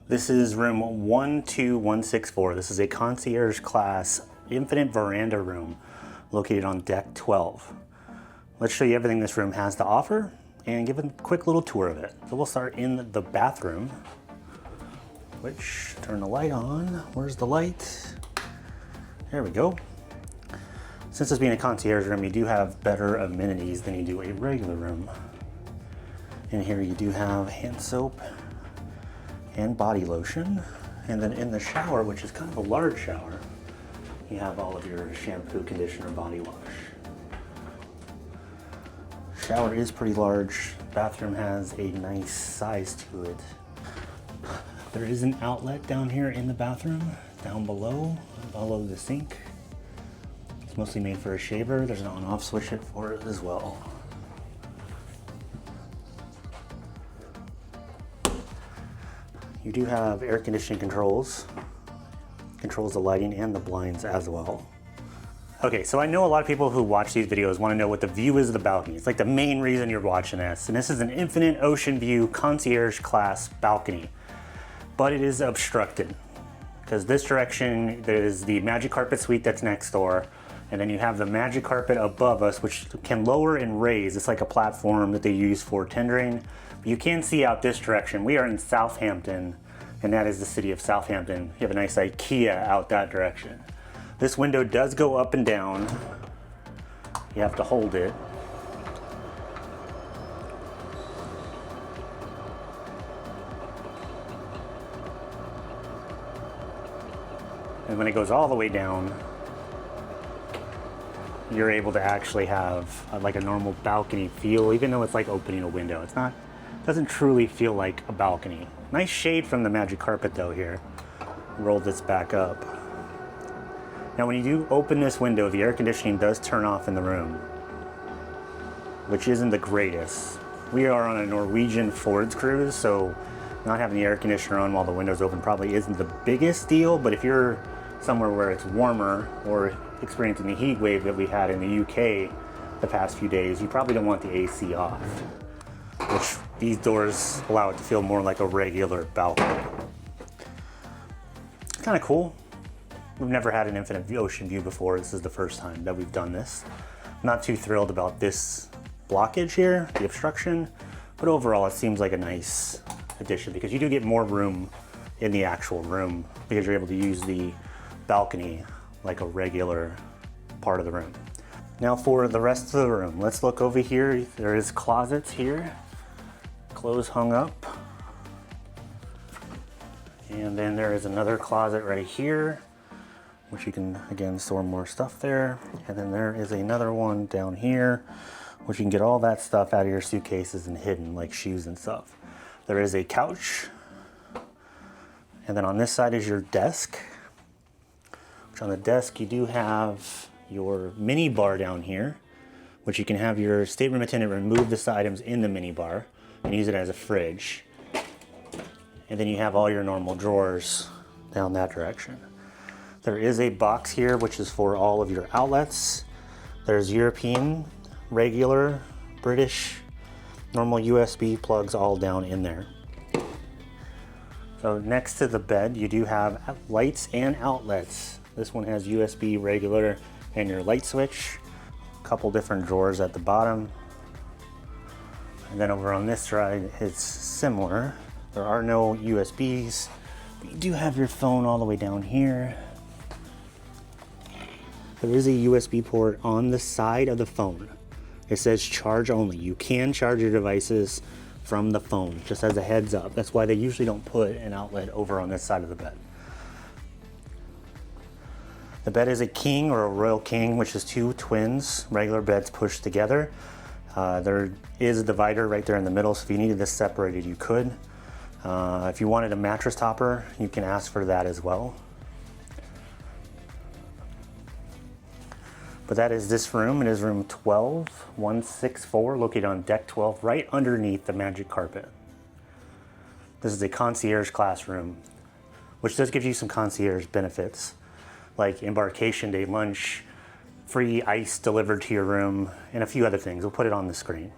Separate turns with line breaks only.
This is room 12164. This is a Concierge Class Infinite Veranda room located on deck 12. Let's show you everything this room has to offer and give a quick little tour of it. So we'll start in the bathroom, which, turn the light on. Where's the light? There we go. Since this being a concierge room, you do have better amenities than you do a regular room. In here you do have hand soap and body lotion. And then in the shower, which is kind of a large shower, you have all of your shampoo, conditioner, body wash. Shower is pretty large. Bathroom has a nice size to it. There is an outlet down here in the bathroom, down below the sink. It's mostly made for a shaver. There's an on-off switch for it as well. You do have air conditioning controls the lighting and the blinds as well. Okay, so I know a lot of people who watch these videos want to know what the view is of the balcony. It's like the main reason you're watching this. And this is an infinite ocean view concierge class balcony, but it is obstructed because this direction there's the magic carpet suite that's next door. And then you have the magic carpet above us, which can lower and raise. It's like a platform that they use for tendering. You can see out this direction. We are in Southampton, and that is the city of Southampton. You have a nice IKEA out that direction. This window does go up and down. You have to hold it. And when it goes all the way down, you're able to actually have like a normal balcony feel, even though it's like opening a window. Doesn't truly feel like a balcony. Nice shade from the magic carpet though here. Roll this back up. Now when you do open this window, the air conditioning does turn off in the room, which isn't the greatest. We are on a Norwegian Ford's cruise, so not having the air conditioner on while the window's open probably isn't the biggest deal, but if you're somewhere where it's warmer or experiencing the heat wave that we had in the UK the past few days, you probably don't want the AC off, which these doors allow it to feel more like a regular balcony. It's kind of cool. We've never had an infinite ocean view before. This is the first time that we've done this. Not too thrilled about this blockage here, the obstruction, but overall it seems like a nice addition because you do get more room in the actual room because you're able to use the balcony like a regular part of the room. Now for the rest of the room, let's look over here. There is closets here, clothes hung up. And then there is another closet right here, which you can again store more stuff there. And then there is another one down here, which you can get all that stuff out of your suitcases and hidden, like shoes and stuff. There is a couch. And then on this side is your desk. Which on the desk you do have your mini bar down here, which you can have your stateroom attendant remove the items in the mini bar and use it as a fridge. And then you have all your normal drawers down that direction. There is a box here which is for all of your outlets. There's European, regular, British, normal USB plugs all down in there. So next to the bed you do have lights and outlets. This one has USB, regular, and your light switch. A couple different drawers at the bottom. And then over on this side, it's similar. There are no USBs, but you do have your phone all the way down here. There is a USB port on the side of the phone. It says charge only. You can charge your devices from the phone, just as a heads up. That's why they usually don't put an outlet over on this side of the bed. The bed is a king or a royal king, which is two twins, regular beds pushed together. There is a divider right there in the middle, so if you needed this separated, you could. If you wanted a mattress topper, you can ask for that as well. But that is this room. It is room 12164, located on deck 12, right underneath the magic carpet. This is a concierge class room, which does give you some concierge benefits, like embarkation day lunch, free ice delivered to your room, and a few other things. We'll put it on the screen.